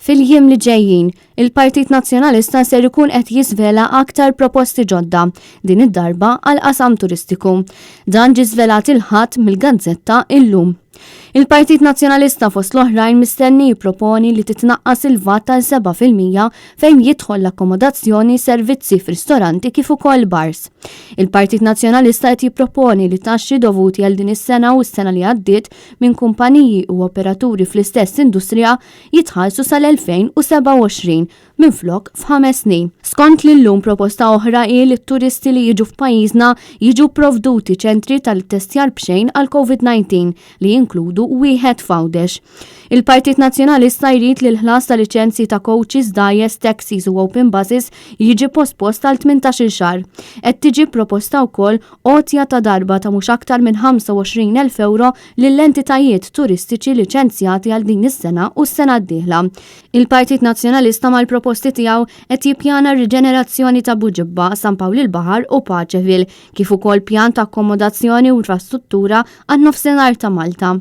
Fil-jiem li ġejjin, il-Partit Nazzjonalista ser ikun qed jiżvela aktar proposti ġodda din id-darba għal qasam turistiku. Dan ġie żvelat il-ħadd mill-Gazzetta illum. Il-Partit Nazzjonalista fost l-oħrajn mistenni jipproponi li titnaqqas il-VAT tal-7% fejn jidħol l-akkomodazzjoni, servizzi f'ristoranti kif ukoll bars. Il-Partit Nazzjonalista qed jipproponi li taxxi dovuti għal din is-sena u s-sena li għaddiet minn kumpaniji u operaturi fl-istess industrija jitħallsu sal-2027 minflok f'5 snin. Skont li llum proposta oħra hi li t-turisti li jiġu f'pajjiżna jiġu provduti ċentri tal-testjar b'xejn għal COVID-19 li jinkludu wieħed f'għawdex. Il-Partit Nazzjonalista jrid li l-ħlas ta' liċenzji ta' coaches, dajes, taxis u open buses jiġi pospost għal 18 xahar. Qed tiġi proposta wkoll għotja ta' darba ta' mhux aktar minn 25,000 euro lill-entitajiet turistiċi liċenzjati għal din is-sena u s-sena d-dieħla. Il-Partit Nazzjonalista mal-proposti tiegħu qed jippjana r-riġenerazzjoni ta' Buġibba, San Pawl il-Baħar u Paċevil, kif ukoll pjan ta' akkomodazzjoni u infrastruttura għan-nofsinhar ta' Malta.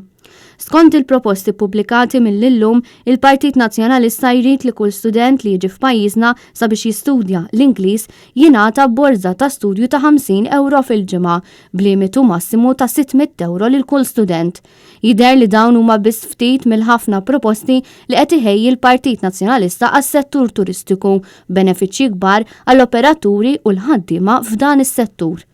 Skont il-proposti pubblikati mill-illum, il-Partit Nazzjonalista jrid li kull student li jiġi f'pajjiżna sabiex jistudja l-Ingliż jingħata borza ta' studju ta' 50 euro fil-ġimgħa, b'limitu massimu ta' 600 euro lil kull student. Jidher li dawn huma biss ftit mill-ħafna proposti li qed iħejji l-Partit Nazzjonalista għas-settur turistiku, benefiċċji kbar għall-operaturi u l-ħaddiema f'dan is-settur.